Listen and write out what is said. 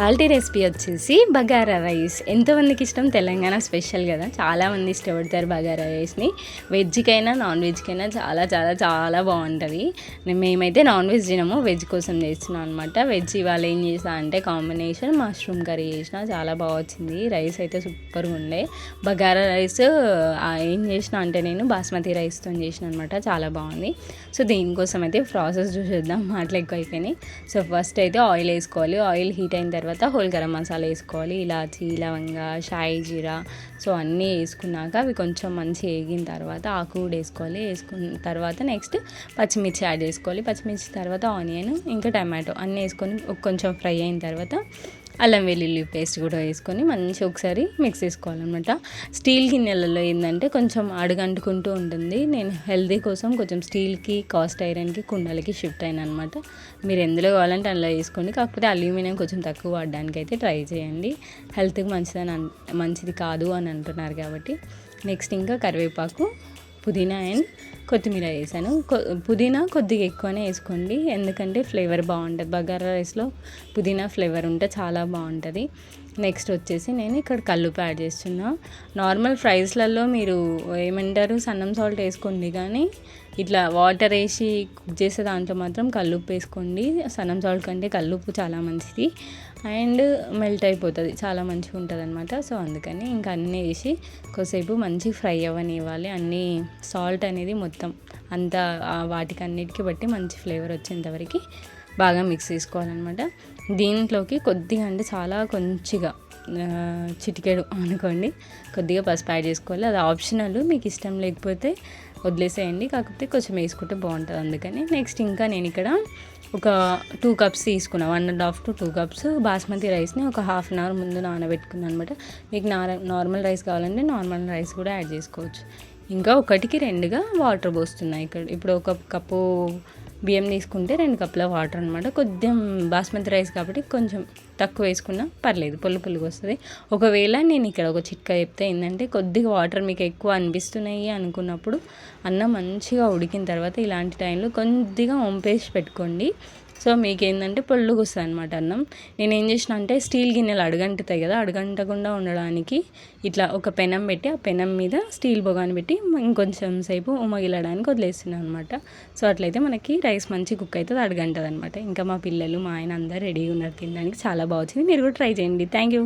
Quality recipe వచ్చేసి bagara rice. ఎంతమందికి ఇష్టం? తెలంగాణ స్పెషల్ కదా, చాలామంది ఇష్టపడతారు బగారా రైస్ని. వెజ్కైనా నాన్ వెజ్కైనా చాలా చాలా చాలా బాగుంటుంది. మేమైతే నాన్ వెజ్ తినము, వెజ్ కోసం చేస్తున్నాం అనమాట. వెజ్ ఇవాళ ఏం చేసా అంటే కాంబినేషన్ మష్రూమ్ కర్రీ చేసిన, చాలా బాగా వచ్చింది. రైస్ అయితే సూపర్గా ఉండే. బగారా రైస్ ఏం చేసిన అంటే నేను బాస్మతి రైస్తో చేసిన అనమాట, చాలా బాగుంది. సో దీనికోసం అయితే ప్రాసెస్ చూసేద్దాం, మాటలు ఎక్కువ అయిపోయినాయి. సో ఫస్ట్ అయితే ఆయిల్ వేసుకోవాలి. ఆయిల్ హీట్ అయిన తర్వాత హోల్ గరం మసాలా వేసుకోవాలి, ఇలాచి, లవంగ, షాయి జీరా. సో అన్నీ వేసుకున్నాక అవి కొంచెం మంచిగా వేగిన తర్వాత ఆకు కూడా వేసుకోవాలి. వేసుకున్న తర్వాత నెక్స్ట్ పచ్చిమిర్చి యాడ్ చేసుకోవాలి. పచ్చిమిర్చి తర్వాత ఆనియన్ ఇంకా టమాటో అన్నీ వేసుకొని కొంచెం ఫ్రై అయిన తర్వాత అల్లం వెల్లుల్లి పేస్ట్ కూడా వేసుకొని మంచిగా ఒకసారి మిక్స్ చేసుకోవాలన్నమాట. స్టీల్ గిన్నెలలో ఏంటంటే కొంచెం అడుగంటుకుంటూ ఉంటుంది. నేను హెల్తీ కోసం కొంచెం స్టీల్కి, కాస్ట్ ఐరన్కి, కుండలకి షిఫ్ట్ అయినా అనమాట. మీరు ఎందులో కావాలంటే అందులో వేసుకోండి. కాకపోతే అల్యూమినియం కొంచెం తక్కువ వాడడానికి అయితే ట్రై చేయండి, హెల్త్కి మంచిది కాదు అని అంటున్నారు కాబట్టి. నెక్స్ట్ ఇంకా కరివేపాకు, పుదీనా అండ్ కొత్తిమీర వేసాను. పుదీనా కొద్దిగా ఎక్కువనే వేసుకోండి, ఎందుకంటే ఫ్లేవర్ బాగుంటుంది. బగారా రైస్లో పుదీనా ఫ్లేవర్ ఉంటే చాలా బాగుంటుంది. నెక్స్ట్ వచ్చేసి నేను ఇక్కడ కల్లుప్పు యాడ్ చేస్తున్నా. నార్మల్ ఫ్రైస్లలో మీరు ఏమంటారు సన్నం సాల్ట్ వేసుకోండి, కానీ ఇట్లా వాటర్ వేసి కుక్ చేసే దాంట్లో మాత్రం కల్లుప్పు వేసుకోండి. సన్నం సాల్ట్ కంటే కల్లుప్పు చాలా మంచిది అండ్ మెల్ట్ అయిపోతుంది, చాలా మంచిగా ఉంటుంది అనమాట. సో అందుకని ఇంకా అన్నీ వేసి కొద్దిసేపు మంచి ఫ్రై అవ్వనివ్వాలి. అన్నీ సాల్ట్ అనేది మొత్తం అంతా వాటికి అన్నిటికీ బట్టి మంచి ఫ్లేవర్ వచ్చేంతవరకు బాగా మిక్స్ చేసుకోవాలన్నమాట. దీంట్లోకి కొద్దిగా అంటే చాలా కొంచెంగా చిటికెడు అనుకోండి కొద్దిగా పసుపు యాడ్ చేసుకోవాలి. అది ఆప్షనల్, మీకు ఇష్టం లేకపోతే వదిలేసేయండి, కాకపోతే కొంచెం వేసుకుంటే బాగుంటుంది అందుకని. నెక్స్ట్ ఇంకా నేను ఇక్కడ ఒక 2 కప్స్ తీసుకున్నాను, 1.5 to 2 కప్స్ బాస్మతి రైస్ని ఒక హాఫ్ అన్ అవర్ ముందు నానబెట్టుకున్నాను అనమాట. మీకు నార్మల్ రైస్ కావాలంటే నార్మల్ రైస్ కూడా యాడ్ చేసుకోవచ్చు. ఇంకా 1కి 2గా వాటర్ పోస్తున్నాయి. ఇప్పుడు 1 కప్పు బియ్యం తీసుకుంటే 2 కప్పుల వాటర్ అనమాట. కొద్దిగా బాస్మతి రైస్ కాబట్టి కొంచెం తక్కువ వేసుకున్నా పర్లేదు, పులుపులుగా వస్తుంది. ఒకవేళ నేను ఇక్కడ ఒక చిట్కా చెప్తే ఏంటంటే, కొద్దిగా వాటర్ మీకు ఎక్కువ అనిపిస్తున్నాయి అనుకున్నప్పుడు అన్నం మంచిగా ఉడికిన తర్వాత ఇలాంటి టైంలో కొద్దిగా వంపేసి పెట్టుకోండి. సో మీకు ఏంటంటే పొల్లుగా వస్తుంది అనమాట అన్నం. నేను ఏం చేసిన అంటే స్టీల్ గిన్నెలు అడుగంటుతాయి కదా, అడుగంటకుండా ఉండడానికి ఇట్లా ఒక పెనం పెట్టి ఆ పెనం మీద స్టీల్ బొగాని పెట్టి ఇంకొంచెం సేపు ఉమ్మగిలడానికి వదిలేస్తున్నాను అనమాట. సో అట్లయితే మనకి రైస్ మంచి కుక్ అవుతుంది, అడుగంటది అనమాట. ఇంకా మా పిల్లలు, మా ఆయన అందరూ రెడీగా ఉన్నారు తినడానికి. చాలా బాగా వచ్చింది, మీరు కూడా ట్రై చేయండి. Thank you.